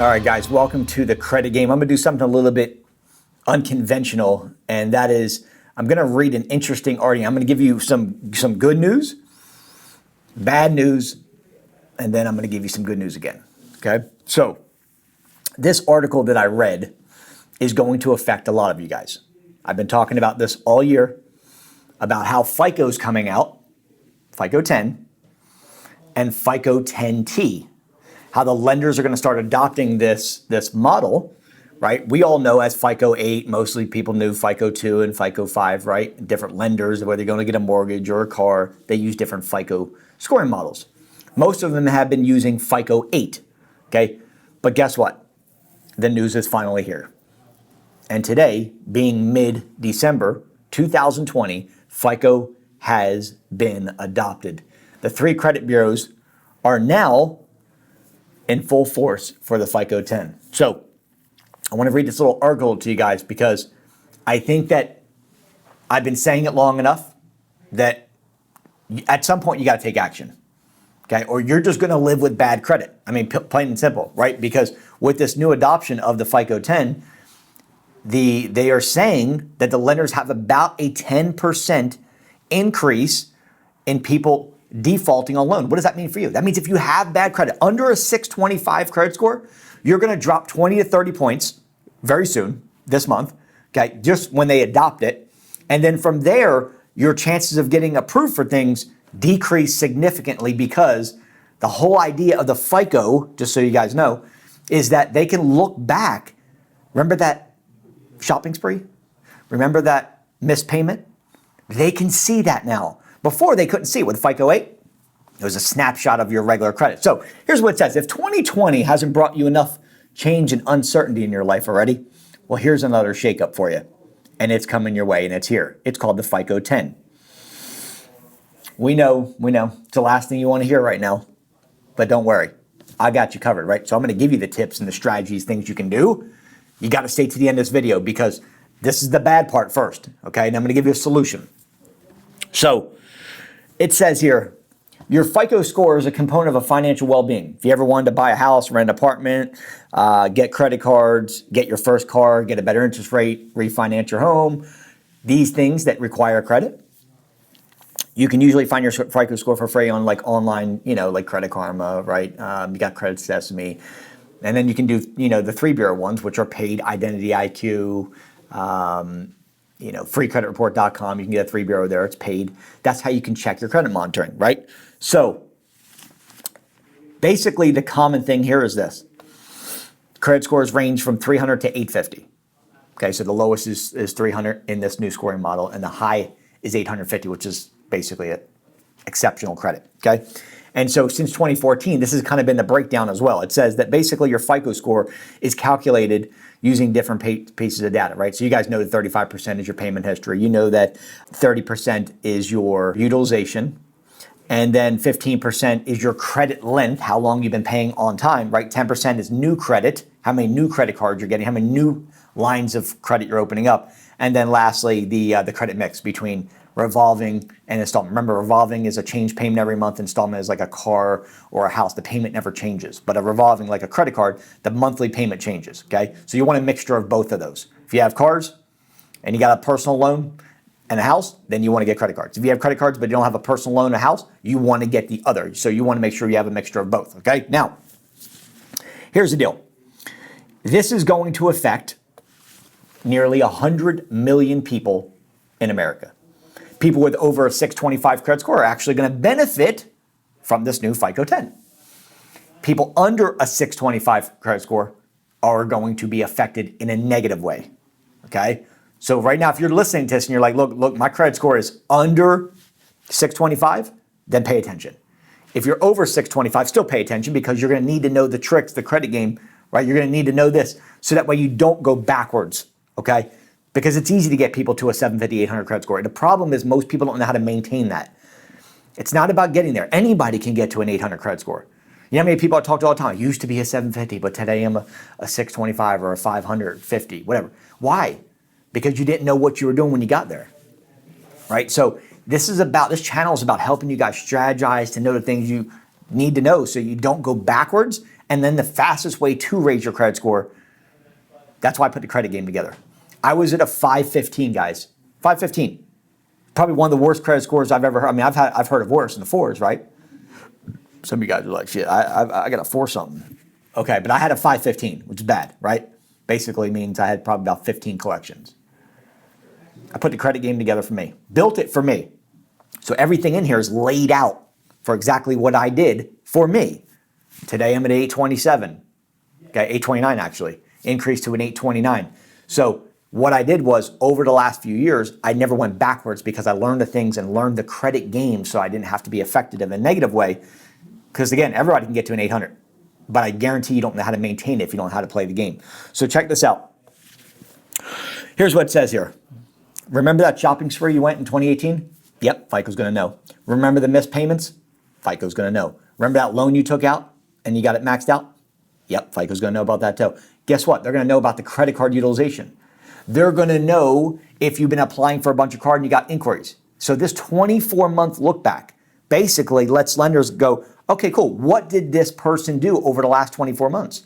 All right, guys, welcome to the credit game. I'm gonna do something a little bit unconventional, and that is I'm gonna read an interesting article. I'm gonna give you some good news, bad news, and then I'm gonna give you some good news again, okay? So this article that I read is going to affect a lot of you guys. I've been talking about this all year, about how FICO's coming out, FICO 10 and FICO 10T. How the lenders are going to start adopting this model, right? We all know as FICO 8, mostly people knew FICO 2 and FICO 5, right? Different lenders, whether you're going to get a mortgage or a car, they use different FICO scoring models. Most of them have been using FICO 8, okay? But guess what? The news is finally here. And today, being mid-December 2020, FICO has been adopted. The 3 credit bureaus are now in full force for the FICO 10. So I want to read this little article to you guys because I think that I've been saying it long enough that at some point you got to take action, okay? Or you're just going to live with bad credit. I mean, plain and simple, right? Because with this new adoption of the FICO 10, they are saying that the lenders have about a 10% increase in people defaulting on loan. What does that mean for you? That means if you have bad credit, under a 625 credit score, you're going to drop 20 to 30 points very soon, this month, okay, just when they adopt it. And then from there, your chances of getting approved for things decrease significantly because the whole idea of the FICO, just so you guys know, is that they can look back. Remember that shopping spree? Remember that missed payment? They can see that now. Before, they couldn't see it. With FICO 8, it was a snapshot of your regular credit. So here's what it says. If 2020 hasn't brought you enough change and uncertainty in your life already, well, here's another shakeup for you. And it's coming your way, and it's here. It's called the FICO 10. We know. It's the last thing you want to hear right now. But don't worry. I got you covered, right? So I'm going to give you the tips and the strategies, things you can do. You got to stay to the end of this video because this is the bad part first, okay? And I'm going to give you a solution. So it says here, your FICO score is a component of a financial well-being. If you ever wanted to buy a house, rent an apartment, get credit cards, get your first car, get a better interest rate, refinance your home, these things that require credit, you can usually find your FICO score for free on like online, like Credit Karma, right? You got Credit Sesame. And then you can do, the 3 bureau ones, which are paid, Identity IQ, freecreditreport.com. You can get a 3 bureau there. It's paid. That's how you can check your credit monitoring, right? So basically the common thing here is this. Credit scores range from 300 to 850. Okay, so the lowest is 300 in this new scoring model, and the high is 850, which is basically an exceptional credit, okay? And so since 2014, this has kind of been the breakdown as well. It says that basically your FICO score is calculated using different pieces of data, right? So you guys know that 35% is your payment history. You know that 30% is your utilization. And then 15% is your credit length, how long you've been paying on time, right? 10% is new credit, how many new credit cards you're getting, how many new lines of credit you're opening up. And then lastly, the credit mix between revolving and installment. Remember, revolving is a change payment every month. Installment is like a car or a house. The payment never changes. But a revolving, like a credit card, the monthly payment changes, okay? So you want a mixture of both of those. If you have cars and you got a personal loan and a house, then you want to get credit cards. If you have credit cards but you don't have a personal loan and a house, you want to get the other. So you want to make sure you have a mixture of both, okay? Now, here's the deal. This is going to affect nearly 100 million people in America. People with over a 625 credit score are actually going to benefit from this new FICO 10. People under a 625 credit score are going to be affected in a negative way, okay? So right now, if you're listening to this and you're like, look, my credit score is under 625, then pay attention. If you're over 625, still pay attention because you're going to need to know the tricks, the credit game, right? You're going to need to know this so that way you don't go backwards, okay? Because it's easy to get people to a 750, 800 credit score. The problem is most people don't know how to maintain that. It's not about getting there. Anybody can get to an 800 credit score. You know how many people I talk to all the time? I used to be a 750, but today I'm a 625 or a 550, whatever. Why? Because you didn't know what you were doing when you got there, right? So this channel is about helping you guys strategize to know the things you need to know so you don't go backwards And then the fastest way to raise your credit score, that's why I put the credit game together. I was at a 515, guys. 515. Probably one of the worst credit scores I've ever heard. I mean, I've heard of worse in the fours, right? Some of you guys are like, shit, I got a 4 something. Okay, but I had a 515, which is bad, right? Basically means I had probably about 15 collections. I put the credit game together for me. Built it for me. So everything in here is laid out for exactly what I did for me. Today I'm at 827. Okay, 829 actually. Increased to an 829. So what I did was, over the last few years, I never went backwards because I learned the things and learned the credit game so I didn't have to be affected in a negative way. Because again, everybody can get to an 800. But I guarantee you don't know how to maintain it if you don't know how to play the game. So check this out. Here's what it says here. Remember that shopping spree you went in 2018? Yep, FICO's going to know. Remember the missed payments? FICO's going to know. Remember that loan you took out and you got it maxed out? Yep, FICO's going to know about that too. Guess what? They're going to know about the credit card utilization. They're going to know if you've been applying for a bunch of cards and you got inquiries. So this 24-month look back basically lets lenders go, okay, cool. What did this person do over the last 24 months?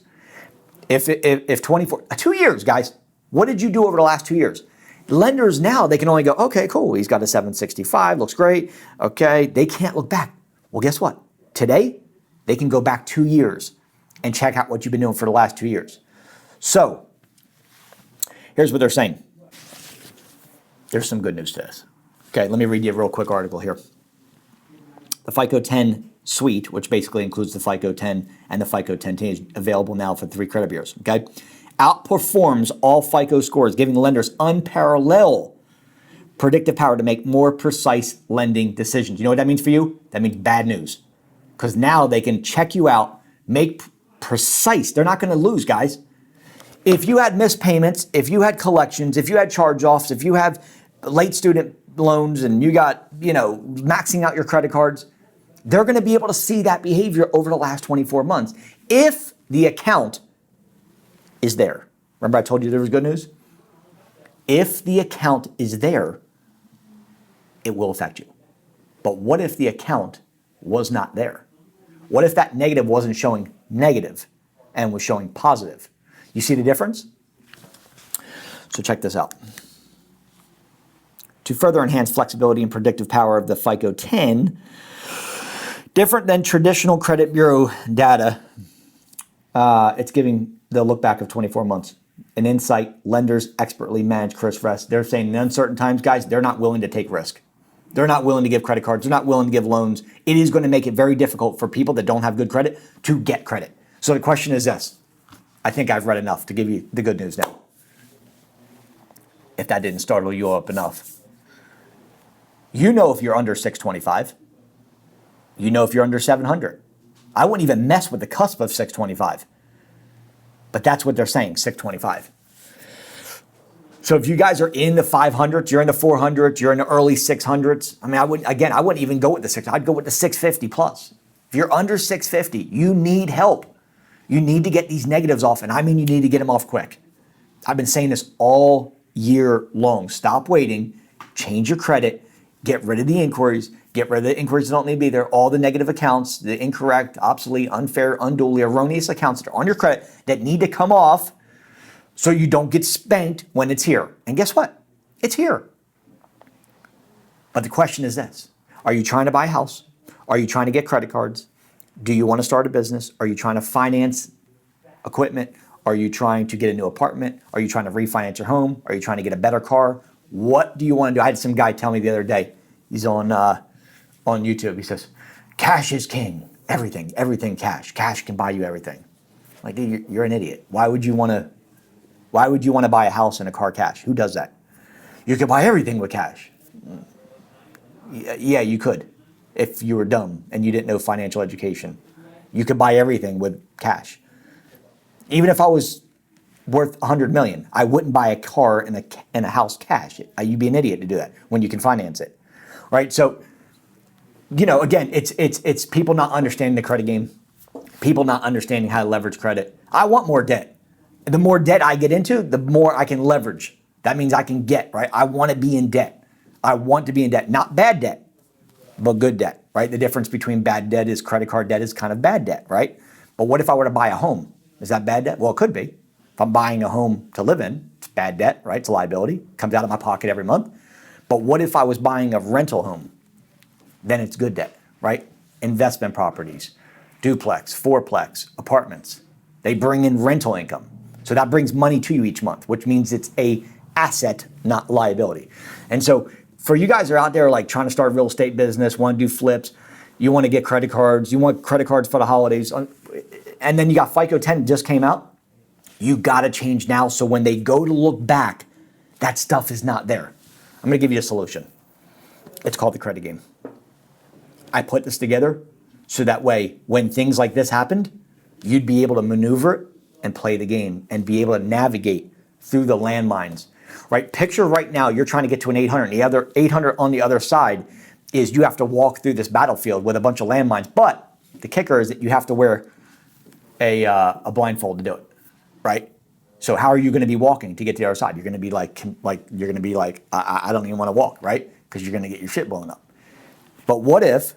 If 2 years, guys, what did you do over the last 2 years? Lenders now, they can only go, okay, cool. He's got a 765, looks great. Okay, they can't look back. Well, guess what? Today, they can go back 2 years and check out what you've been doing for the last 2 years. So, here's what they're saying. There's some good news to this. Okay, let me read you a real quick article here. The FICO 10 suite, which basically includes the FICO 10 and the FICO 10T, is available now for 3 credit bureaus. Okay, outperforms all FICO scores, giving lenders unparalleled predictive power to make more precise lending decisions. You know what that means for you? That means bad news. Because now they can check you out, make precise. They're not going to lose, guys. If you had missed payments, if you had collections, if you had charge-offs, if you have late student loans and you got, maxing out your credit cards, they're going to be able to see that behavior over the last 24 months. If the account is there. Remember I told you there was good news? If the account is there, it will affect you. But what if the account was not there? What if that negative wasn't showing negative and was showing positive? You see the difference? So check this out. To further enhance flexibility and predictive power of the FICO 10, different than traditional credit bureau data, it's giving the look back of 24 months. An insight, lenders expertly manage credit risk. They're saying in uncertain times, guys, they're not willing to take risk. They're not willing to give credit cards. They're not willing to give loans. It is going to make it very difficult for people that don't have good credit to get credit. So the question is this. I think I've read enough to give you the good news now. If that didn't startle you up enough. You know if you're under 625. You know if you're under 700. I wouldn't even mess with the cusp of 625. But that's what they're saying, 625. So if you guys are in the 500s, you're in the 400s, you're in the early 600s. I mean, I wouldn't even go with the 6. I'd go with the 650 plus. If you're under 650, you need help. You need to get these negatives off, and I mean you need to get them off quick. I've been saying this all year long. Stop waiting, change your credit, get rid of the inquiries, get rid of the inquiries that don't need to be there, all the negative accounts, the incorrect, obsolete, unfair, unduly erroneous accounts that are on your credit that need to come off so you don't get spanked when it's here. And guess what? It's here. But the question is this. Are you trying to buy a house? Are you trying to get credit cards? Do you want to start a business? Are you trying to finance equipment? Are you trying to get a new apartment? Are you trying to refinance your home? Are you trying to get a better car? What do you want to do? I had some guy tell me the other day, he's on YouTube. He says, cash is king. Everything cash. Cash can buy you everything. Like, dude, you're an idiot. Why would you want to buy a house and a car cash? Who does that? You could buy everything with cash. Yeah, you could. If you were dumb and you didn't know financial education, you could buy everything with cash. Even if I was worth $100 million, I wouldn't buy a car and a house cash. You'd be an idiot to do that when you can finance it, right? So, again, it's people not understanding the credit game, people not understanding how to leverage credit. I want more debt. The more debt I get into, the more I can leverage. That means I can get, right? I want to be in debt. I want to be in debt, not bad debt, but good debt, right? The difference between bad debt is credit card debt is kind of bad debt, right? But what if I were to buy a home? Is that bad debt? Well, it could be. If I'm buying a home to live in, it's bad debt, right? It's a liability. It comes out of my pocket every month. But what if I was buying a rental home? Then it's good debt, right? Investment properties, duplex, fourplex, apartments. They bring in rental income. So that brings money to you each month, which means it's a asset, not liability. And so for you guys that are out there like trying to start a real estate business, want to do flips, you want to get credit cards, you want credit cards for the holidays, and then you got FICO 10 just came out, you got to change now so when they go to look back, that stuff is not there. I'm going to give you a solution. It's called the credit game. I put this together so that way when things like this happened, you'd be able to maneuver it and play the game and be able to navigate through the landmines, right? Picture right now you're trying to get to an 800. The other 800 on the other side is you have to walk through this battlefield with a bunch of landmines. But the kicker is that you have to wear a blindfold to do it, right? So how are you going to be walking to get to the other side? You're going to be like I don't even want to walk, right? Because you're going to get your shit blown up. But what if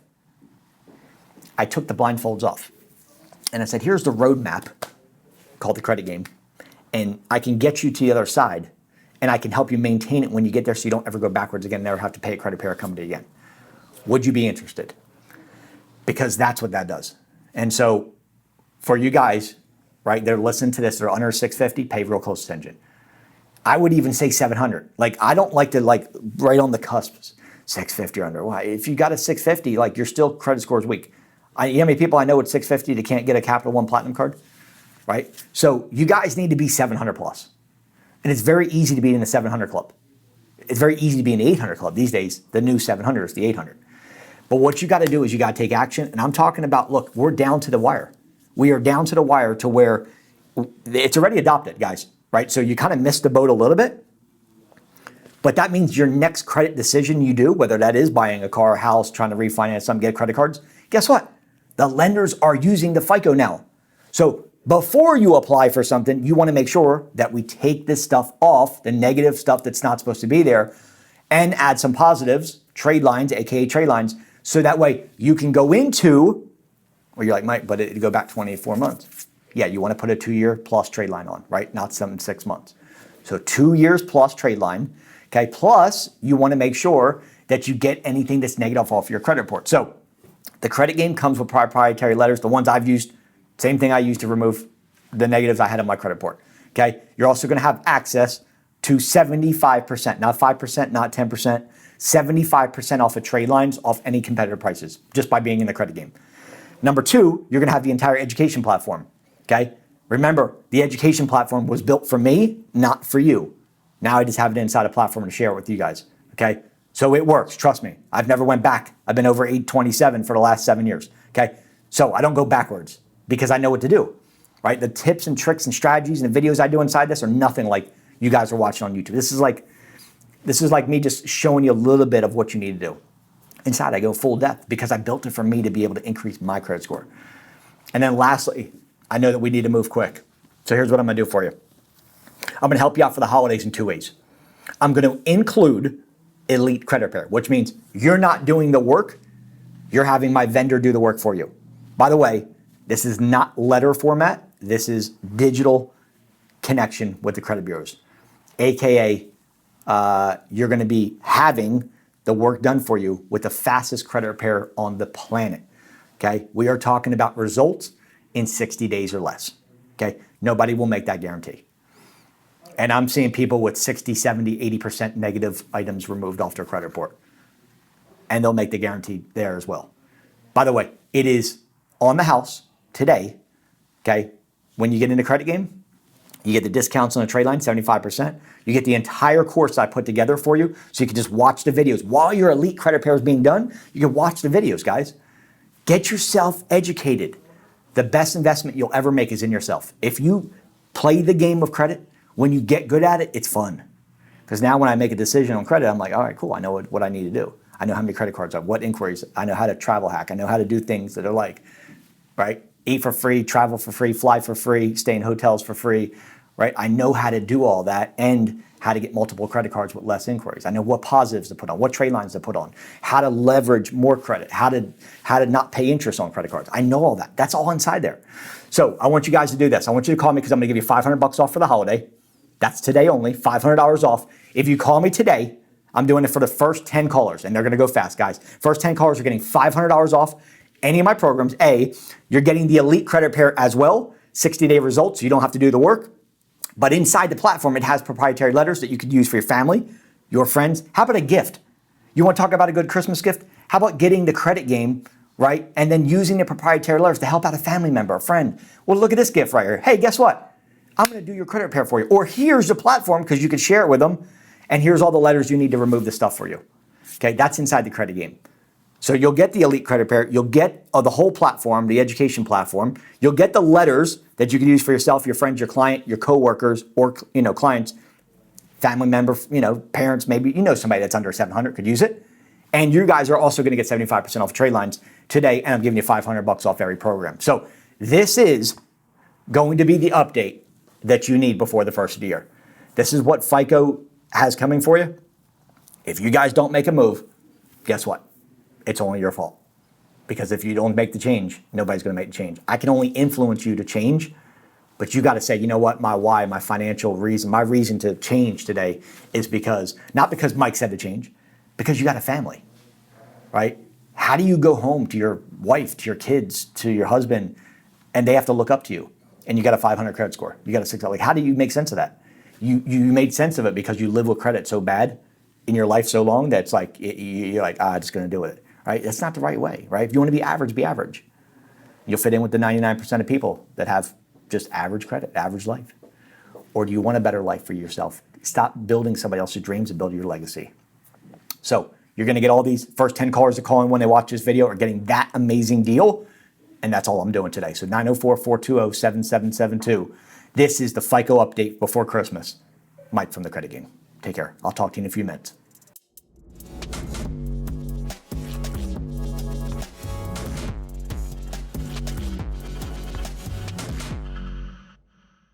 I took the blindfolds off and I said, here's the roadmap called the credit game, and I can get you to the other side, and I can help you maintain it when you get there so you don't ever go backwards again, never have to pay a credit repair company again. Would you be interested? Because that's what that does. And so for you guys, right, they're listening to this, they're under 650, pay real close attention. I would even say 700. Like, I don't like to right on the cusp, 650 or under. Why? If you got a 650, like your still credit score is weak. You know how many people I know with 650 that can't get a Capital One Platinum card? Right? So you guys need to be 700 plus. And it's very easy to be in the 700 club. It's very easy to be in the 800 club these days. The new 700 is the 800. But what you got to do is you got to take action. And I'm talking about, look, we're down to the wire. We are down to the wire to where it's already adopted, guys, right? So you kind of missed the boat a little bit. But that means your next credit decision you do, whether that is buying a car, a house, trying to refinance something, get credit cards, guess what? The lenders are using the FICO now. So before you apply for something, you want to make sure that we take this stuff off, the negative stuff that's not supposed to be there, and add some positives, trade lines, aka trade lines, so that way you can go into, well, you're like, Mike, but it'd go back 24 months. Yeah, you want to put a 2-year plus trade line on, right? Not 6 months. So 2 years plus trade line, okay? Plus, you want to make sure that you get anything that's negative off your credit report. So the credit game comes with proprietary letters, the ones I've used. Same thing I used to remove the negatives I had on my credit report, okay? You're also gonna have access to 75%, not 5%, not 10%, 75% off of trade lines, off any competitor prices, just by being in the credit game. Number two, you're gonna have the entire education platform, okay? Remember, the education platform was built for me, not for you. Now I just have it inside a platform to share it with you guys, okay? So it works, trust me. I've never went back. I've been over 827 for the last 7 years, okay? So I don't go backwards, because I know what to do, right? The tips and tricks and strategies and the videos I do inside this are nothing like you guys are watching on YouTube. This is like me just showing you a little bit of what you need to do. Inside, I go full depth because I built it for me to be able to increase my credit score. And then lastly, I know that we need to move quick. So here's what I'm gonna do for you. I'm gonna help you out for the holidays in 2 ways. I'm gonna include elite credit repair, which means you're not doing the work, you're having my vendor do the work for you. By the way, this is not letter format. This is digital connection with the credit bureaus, AKA you're going to be having the work done for you with the fastest credit repair on the planet, okay? We are talking about results in 60 days or less, okay? Nobody will make that guarantee. And I'm seeing people with 60, 70, 80% negative items removed off their credit report. And they'll make the guarantee there as well. By the way, it is on the house today, okay? When you get into credit game, you get the discounts on the trade line, 75%. You get the entire course I put together for you, so you can just watch the videos. While your elite credit repair is being done, you can watch the videos, guys. Get yourself educated. The best investment you'll ever make is in yourself. If you play the game of credit, when you get good at it, it's fun. Because now when I make a decision on credit, I'm like, all right, cool, I know what I need to do. I know how many credit cards I have, what inquiries, I know how to travel hack, I know how to do things that are like, right? Eat for free, travel for free, fly for free, stay in hotels for free, right? I know how to do all that and how to get multiple credit cards with less inquiries. I know what positives to put on, what trade lines to put on, how to leverage more credit, how to not pay interest on credit cards. I know all that. That's all inside there. So I want you guys to do this. I want you to call me because I'm going to give you $500 off for the holiday. That's today only, $500 off. If you call me today, I'm doing it for the first 10 callers, and they're going to go fast, guys. First 10 callers are getting $500 off any of my programs. You're getting the elite credit pair as well, 60-day results, so you don't have to do the work. But inside the platform, it has proprietary letters that you could use for your family, your friends. How about a gift? You want to talk about a good Christmas gift? How about getting the credit game, right? And then using the proprietary letters to help out a family member, a friend. Well, look at this gift right here. Hey, guess what? I'm going to do your credit repair for you. Or here's the platform because you can share it with them. And here's all the letters you need to remove the stuff for you. Okay, that's inside the credit game. So you'll get the elite credit repair. You'll get the whole platform, the education platform. You'll get the letters that you can use for yourself, your friends, your client, your coworkers, or clients, family member, parents. Maybe somebody that's under 700 could use it. And you guys are also going to get 75% off trade lines today, and I'm giving you $500 off every program. So this is going to be the update that you need before the first of the year. This is what FICO has coming for you. If you guys don't make a move, guess what? It's only your fault. Because if you don't make the change, nobody's going to make the change. I can only influence you to change, but you got to say, you know what, my why, my financial reason, my reason to change today is not because Mike said to change, because you got a family, right? How do you go home to your wife, to your kids, to your husband, and they have to look up to you, and you got a 500 credit score, you got a 600, how do you make sense of that? You made sense of it because you live with credit so bad in your life so long that it's like, you're like, I'm just going to do it. Right? That's not the right way, right? If you want to be average, be average. You'll fit in with the 99% of people that have just average credit, average life. Or do you want a better life for yourself? Stop building somebody else's dreams and build your legacy. So you're going to get all these first 10 callers that call in when they watch this video are getting that amazing deal. And that's all I'm doing today. So 904-420-7772. This is the FICO update before Christmas. Mike from the Credit Game. Take care. I'll talk to you in a few minutes.